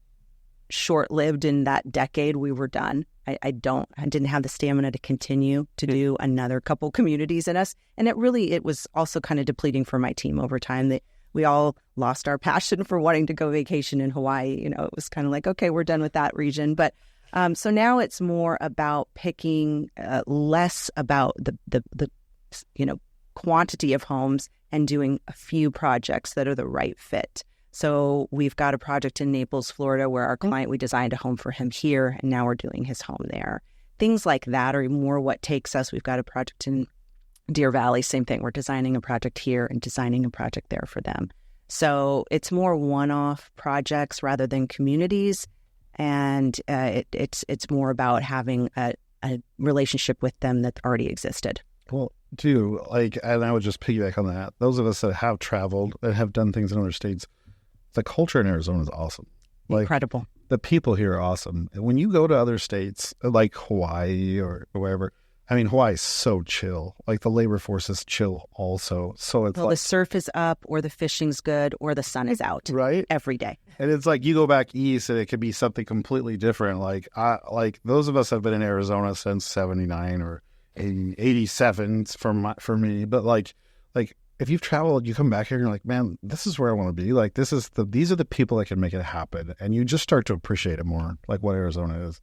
short-lived. In that decade, we were done. I didn't have the stamina to continue to do another couple communities in us. And it was also kind of depleting for my team over time. We all lost our passion for wanting to go vacation in Hawaii. It was kind of like, okay, we're done with that region. But so now it's more about picking less about the quantity of homes and doing a few projects that are the right fit. So we've got a project in Naples, Florida, where our client, we designed a home for him here, and now we're doing his home there. Things like that are more what takes us. We've got a project in Deer Valley, same thing. We're designing a project here and designing a project there for them. So it's more one-off projects rather than communities, and it's more about having a relationship with them that already existed. Well, too, and I would just piggyback on that. Those of us that have traveled and have done things in other states, the culture in Arizona is awesome. Incredible. The people here are awesome. When you go to other states like Hawaii or wherever, Hawaii is so chill. The labor force is chill also. So it's the surf is up, or the fishing's good, or the sun is out. Right. Every day. And it's like you go back east and it could be something completely different. Those of us have been in Arizona since 79 or 87 for me. But if you've traveled, you come back here and you're like, man, this is where I want to be. These are the people that can make it happen. And you just start to appreciate it more, like what Arizona is.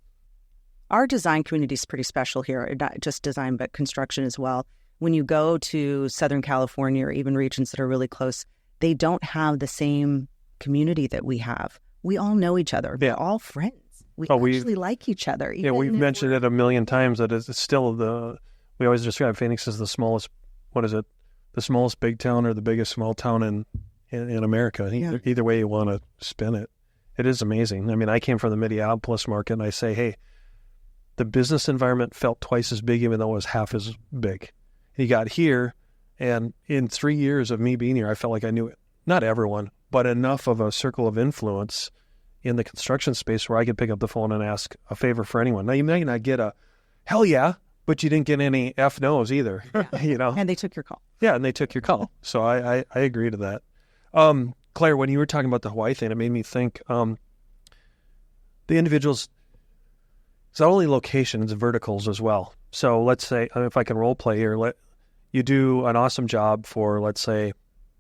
Our design community is pretty special here, not just design, but construction as well. When you go to Southern California or even regions that are really close, they don't have the same community that we have. We all know each other. We're all friends. We actually like each other. Yeah, we've mentioned it a million times that it's still we always describe Phoenix as the smallest, the smallest big town or the biggest small town in America. Either way you want to spin it. It is amazing. I came from the Minneapolis market, and I say, hey, the business environment felt twice as big, even though it was half as big. He got here, and in 3 years of me being here, I felt like I knew it. Not everyone, but enough of a circle of influence in the construction space where I could pick up the phone and ask a favor for anyone. Now, you may not get a hell yeah, but you didn't get any F no's either. Yeah. And they took your call. Yeah, and they took your call. So I agree to that. Claire, when you were talking about the Hawaii thing, it made me think the individuals, it's not only location, it's verticals as well. So let's say, if I can role play here, you do an awesome job for, let's say,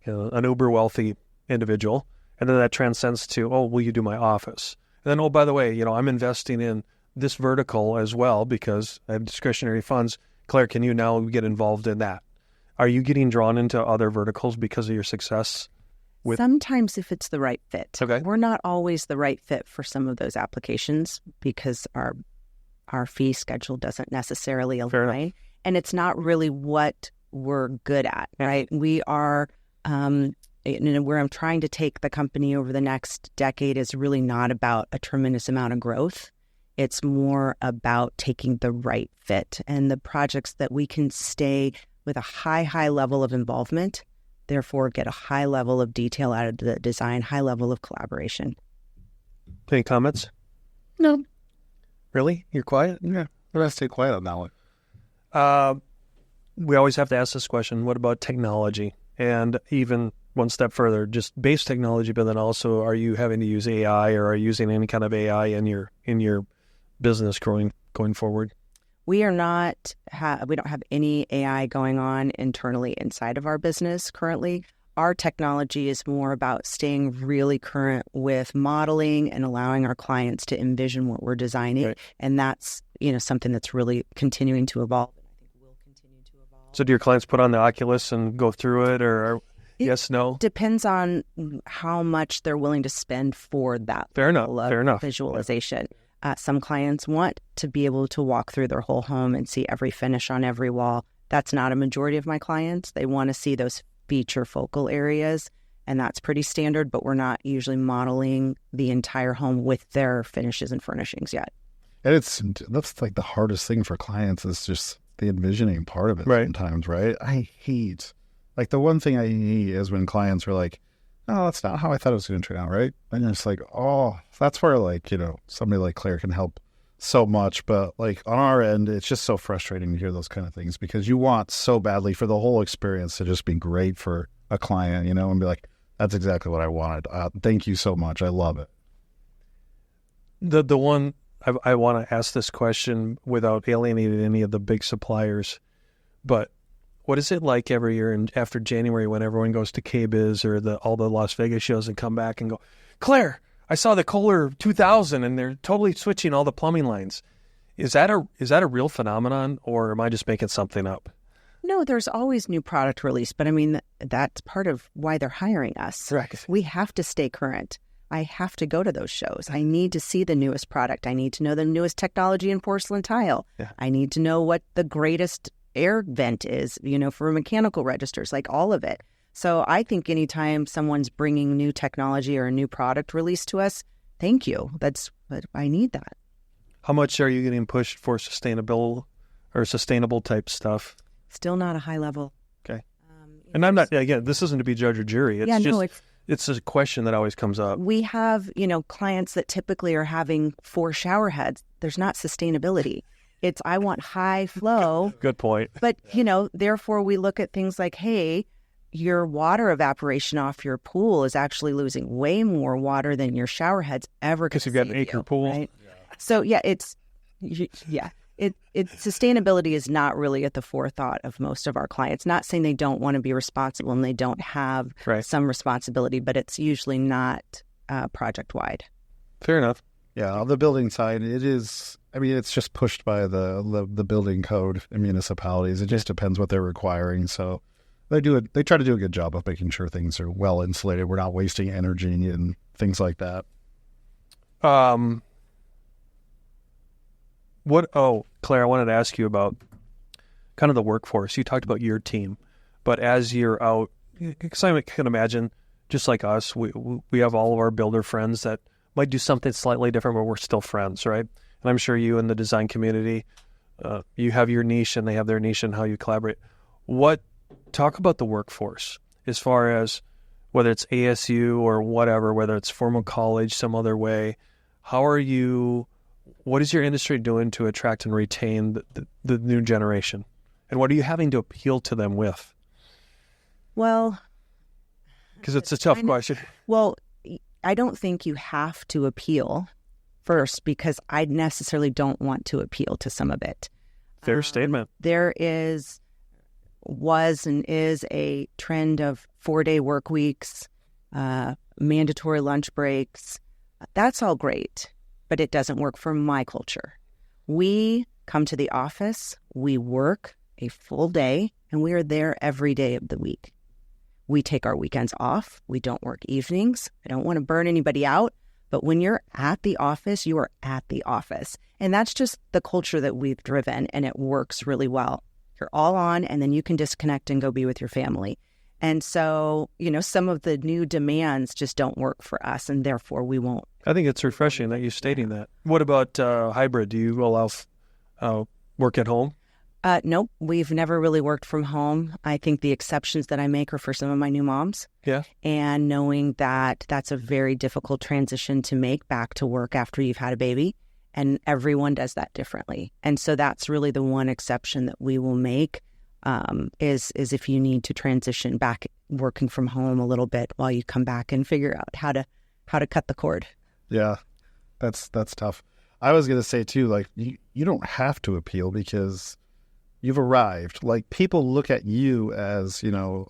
an uber wealthy individual, and then that transcends to, will you do my office? And then, by the way, I'm investing in this vertical as well because I have discretionary funds. Claire, can you now get involved in that? Are you getting drawn into other verticals because of your success? Sometimes if it's the right fit. Okay. We're not always the right fit for some of those applications because our fee schedule doesn't necessarily align. And it's not really what we're good at, right? We are, where I'm trying to take the company over the next decade is really not about a tremendous amount of growth. It's more about taking the right fit and the projects that we can stay with a high level of involvement, therefore get a high level of detail out of the design, high level of collaboration. Any comments? No. Really? You're quiet? Yeah. I'm going to stay quiet on that one. We always have to ask this question. What about technology? And even one step further, just base technology, but then also, are you having to use AI, or are you using any kind of AI in your business going forward? We are not, we don't have any AI going on internally inside of our business currently. Our technology is more about staying really current with modeling and allowing our clients to envision what we're designing. Right. And that's, something that's really continuing to evolve. And I think will continue to evolve. So do your clients put on the Oculus and go through it, or yes, no? Depends on how much they're willing to spend for that. Fair enough. level of Fair enough. visualization. Some clients want to be able to walk through their whole home and see every finish on every wall. That's not a majority of my clients. They want to see those feature focal areas, and that's pretty standard, but we're not usually modeling the entire home with their finishes and furnishings yet. And that's like the hardest thing for clients is just the envisioning part of it sometimes, right? I hate, like the one thing I hate is when clients are like, no, that's not how I thought it was going to turn out, right? And it's like, oh, that's where like, somebody like Claire can help so much. But like on our end, it's just so frustrating to hear those kind of things because you want so badly for the whole experience to just be great for a client, and be like, that's exactly what I wanted. Thank you so much. I love it. The one I want to ask this question without alienating any of the big suppliers, but what is it like every year after January when everyone goes to KBIS or all the Las Vegas shows and come back and go, Claire, I saw the Kohler 2000 and they're totally switching all the plumbing lines. Is that a real phenomenon, or am I just making something up? No, there's always new product release, but I mean, that's part of why they're hiring us. Right. We have to stay current. I have to go to those shows. I need to see the newest product. I need to know the newest technology in porcelain tile. Yeah. I need to know what the greatest air vent is, for mechanical registers, like all of it. So I think anytime someone's bringing new technology or a new product release to us, thank you. I need that. How much are you getting pushed for sustainable type stuff? Still not a high level. Okay. And I'm not, again, this isn't to be judge or jury. It's a question that always comes up. We have, clients that typically are having 4 shower heads. There's not sustainability. It's, I want high flow. Good point. But, therefore we look at things like, hey, your water evaporation off your pool is actually losing way more water than your shower heads ever. Because you've got an acre pool. Right? Yeah. So, sustainability is not really at the forethought of most of our clients. Not saying they don't want to be responsible and they don't have some responsibility, but it's usually not project-wide. Fair enough. Yeah, on the building side, it is. I mean, it's just pushed by the building code in municipalities. It just depends what they're requiring. So they try to do a good job of making sure things are well insulated. We're not wasting energy and things like that. Claire, I wanted to ask you about kind of the workforce. You talked about your team, but as you're out, because I can imagine, just like us, we have all of our builder friends that might do something slightly different, but we're still friends, right? And I'm sure you in the design community, you have your niche and they have their niche and how you collaborate. Talk about the workforce as far as whether it's ASU or whatever, whether it's formal college, some other way. What is your industry doing to attract and retain the new generation? And what are you having to appeal to them with? Well, because it's a tough question. Well, I don't think you have to appeal first, because I necessarily don't want to appeal to some of it. Fair statement. There was and is a trend of 4-day work weeks, mandatory lunch breaks. That's all great, but it doesn't work for my culture. We come to the office, we work a full day, and we are there every day of the week. We take our weekends off. We don't work evenings. I don't want to burn anybody out, but when you're at the office, you are at the office. And that's just the culture that we've driven, and it works really well. You're all on, and then you can disconnect and go be with your family. And so, some of the new demands just don't work for us, and therefore we won't. I think it's refreshing that you're stating that. What about hybrid? Do you allow work at home? Nope, we've never really worked from home. I think the exceptions that I make are for some of my new moms. Yeah. And knowing that that's a very difficult transition to make back to work after you've had a baby. And everyone does that differently. And so that's really the one exception that we will make is if you need to transition back working from home a little bit while you come back and figure out how to cut the cord. Yeah, that's tough. I was going to say too, like you don't have to appeal because you've arrived. Like people look at you as,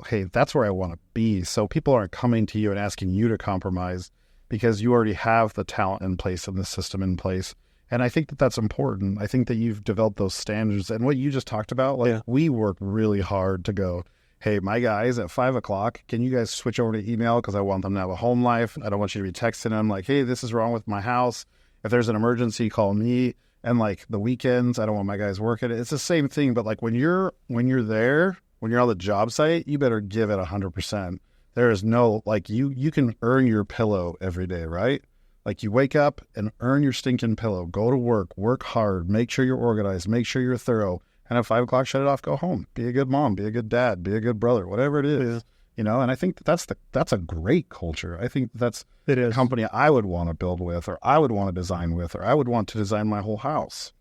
hey, that's where I want to be. So people aren't coming to you and asking you to compromise because you already have the talent in place and the system in place. And I think that that's important. I think that you've developed those standards. And what you just talked about, we work really hard to go, hey, my guys at 5:00, can you guys switch over to email? Because I want them to have a home life. I don't want you to be texting them like, hey, this is wrong with my house. If there's an emergency, call me. And like the weekends, I don't want my guys working. It's the same thing. But like when you're there, when you're on the job site, you better give it 100%. There is no, like you can earn your pillow every day, right? Like you wake up and earn your stinking pillow, go to work hard, make sure you're organized, make sure you're thorough. And at 5:00, shut it off, go home. Be a good mom, be a good dad, be a good brother, whatever it is. And I think that's a great culture. I think that's a company I would want to build with, or I would want to design with, or I would want to design my whole house.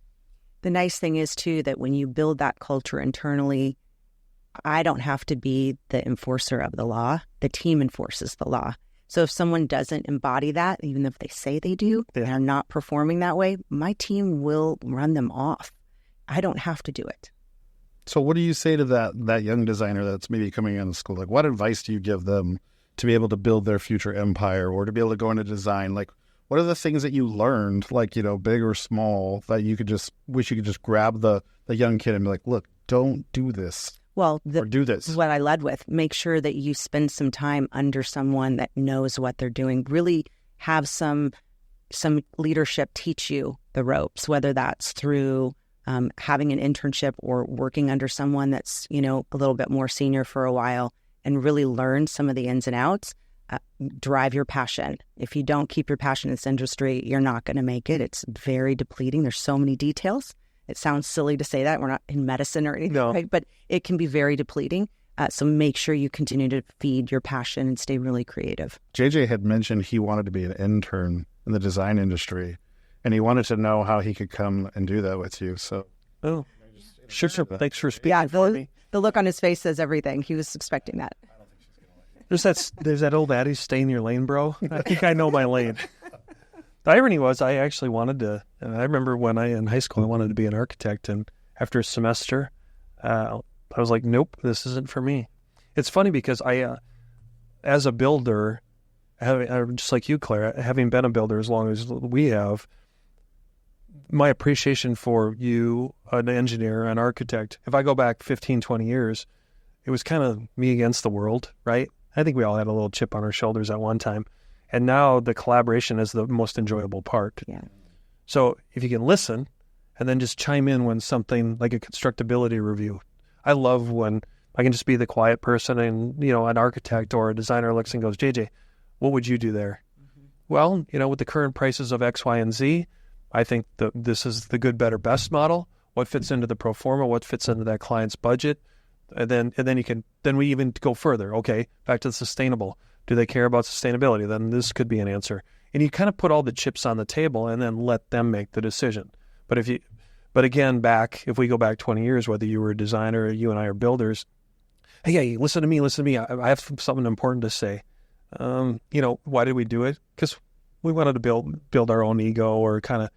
The nice thing is, too, that when you build that culture internally, I don't have to be the enforcer of the law. The team enforces the law. So if someone doesn't embody that, even if they say they do, and are not performing that way, my team will run them off. I don't have to do it. So what do you say to that young designer that's maybe coming out of school? Like, what advice do you give them to be able to build their future empire or to be able to go into design? Like, what are the things that you learned, like, big or small, that you could just wish you could just grab the young kid and be like, look, don't do this. Well, or do this. What I led with, make sure that you spend some time under someone that knows what they're doing. Really have some leadership teach you the ropes, whether that's through having an internship or working under someone that's, a little bit more senior for a while and really learn some of the ins and outs. Drive your passion. If you don't keep your passion in this industry, you're not going to make it. It's very depleting. There's so many details. It sounds silly to say that. We're not in medicine or anything, right? But it can be very depleting. So make sure you continue to feed your passion and stay really creative. JJ had mentioned he wanted to be an intern in the design industry, and he wanted to know how he could come and do that with you. So, sure. Thanks for speaking. Yeah, the look on his face says everything. He was expecting that. There's that old adage, stay in your lane, bro. I think I know my lane. The irony was I actually wanted to, and I remember when in high school, I wanted to be an architect. And after a semester, I was like, nope, this isn't for me. It's funny because I, as a builder, just like you, Claire, having been a builder as long as we have, my appreciation for you, an engineer, an architect, if I go back 15, 20 years, it was kind of me against the world, right? I think we all had a little chip on our shoulders at one time. And now the collaboration is the most enjoyable part. Yeah. So if you can listen and then just chime in when something like a constructability review. I love when I can just be the quiet person and, an architect or a designer looks and goes, JJ, what would you do there? Mm-hmm. Well, with the current prices of X, Y, and Z, I think this is the good, better, best model. What fits into the pro forma? What fits into that client's budget? And then we even go further. Okay, back to the sustainable. Do they care about sustainability? Then this could be an answer. And you kind of put all the chips on the table and then let them make the decision. But if we go back 20 years, whether you were a designer or you and I are builders, hey, listen to me. I have something important to say. Why did we do it? Because we wanted to build our own ego or kind of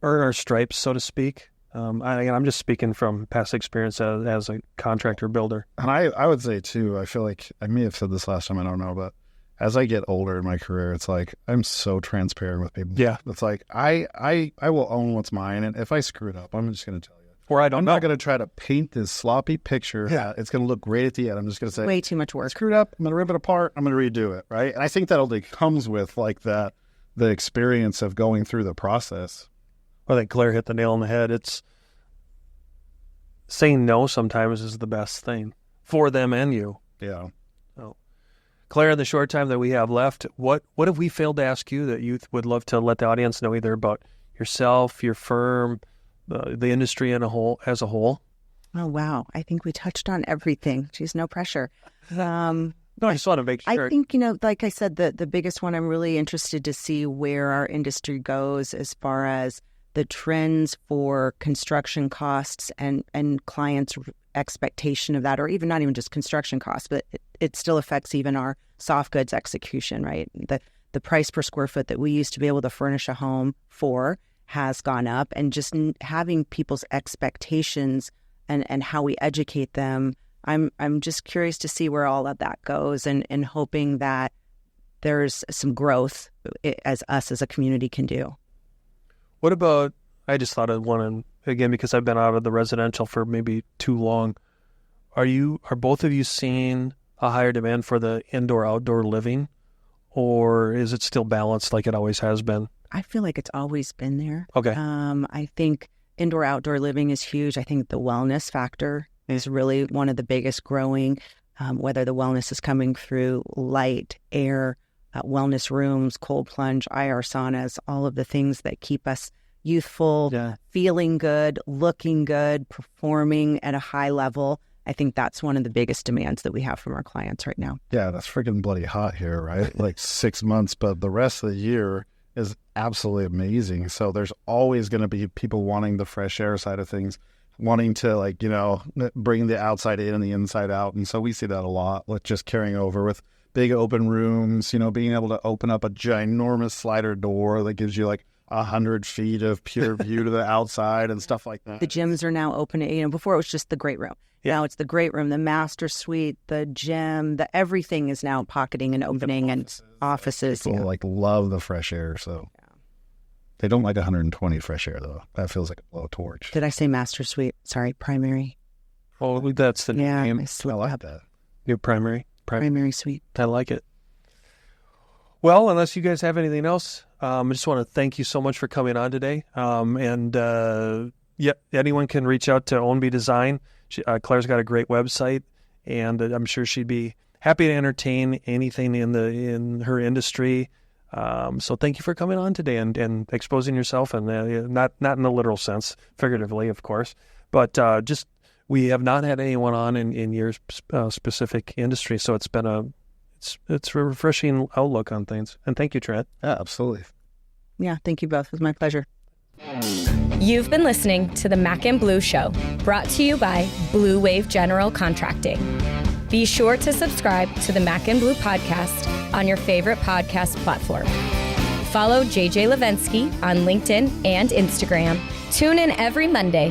earn our stripes, so to speak. I'm just speaking from past experience as a contractor builder. And I would say, too, I feel like I may have said this last time, I don't know, but as I get older in my career, it's like I'm so transparent with people. Yeah. It's like I will own what's mine, and if I screw it up, I'm just going to tell you. Or I'm not going to try to paint this sloppy picture. Yeah. It's going to look great at the end. I'm just going to say, way too much work. Screwed up. I'm going to rip it apart. I'm going to redo it, right? And I think that only comes with like the experience of going through the process. I think Claire hit the nail on the head. It's saying no sometimes is the best thing for them and you. Yeah. So, Claire, in the short time that we have left, what have we failed to ask you that you would love to let the audience know, either about yourself, your firm, the industry as a whole? Oh, wow. I think we touched on everything. Geez, no pressure. No, I just want to make sure. I think, like I said, the biggest one, I'm really interested to see where our industry goes as far as the trends for construction costs and clients' expectation of that, or even not even just construction costs, but it still affects even our soft goods execution, right? The price per square foot that we used to be able to furnish a home for has gone up, and just having people's expectations and how we educate them. I'm just curious to see where all of that goes, and hoping that there's some growth as us as a community can do. What about, I just thought of one, again, because I've been out of the residential for maybe too long. Are both of you seeing a higher demand for the indoor-outdoor living, or is it still balanced like it always has been? I feel like it's always been there. Okay. I think indoor-outdoor living is huge. I think the wellness factor is really one of the biggest growing, whether the wellness is coming through light, air, wellness rooms, cold plunge, IR saunas, all of the things that keep us youthful, feeling good, looking good, performing at a high level. I think that's one of the biggest demands that we have from our clients right now. Yeah, that's freaking bloody hot here, right? Like 6 months, but the rest of the year is absolutely amazing. So there's always going to be people wanting the fresh air side of things, wanting to bring the outside in and the inside out. And so we see that a lot, like just carrying over with big open rooms, being able to open up a ginormous slider door that gives you 100 feet of pure view to the outside and stuff like that. The gyms are now open. Before it was just the great room. Now it's the great room, the master suite, the gym, everything is now pocketing and opening, and offices. People love the fresh air, so they don't like 120 fresh air though. That feels like a blowtorch. Did I say master suite? Sorry, primary. Oh, that's the name. I like that. Your primary suite. I like it. Well, unless you guys have anything else, I just want to thank you so much for coming on today. Anyone can reach out to Ownby Design. Claire's got a great website, and I'm sure she'd be happy to entertain anything in her industry. So thank you for coming on today and exposing yourself, and not in the literal sense, figuratively, of course, but we have not had anyone on in your specific industry, so it's been it's a refreshing outlook on things. And thank you, Trent. Yeah, absolutely. Yeah, thank you both. It was my pleasure. You've been listening to the Mac and Blue Show, brought to you by Blue Wave General Contracting. Be sure to subscribe to the Mac and Blue podcast on your favorite podcast platform. Follow JJ Levensky on LinkedIn and Instagram. Tune in every Monday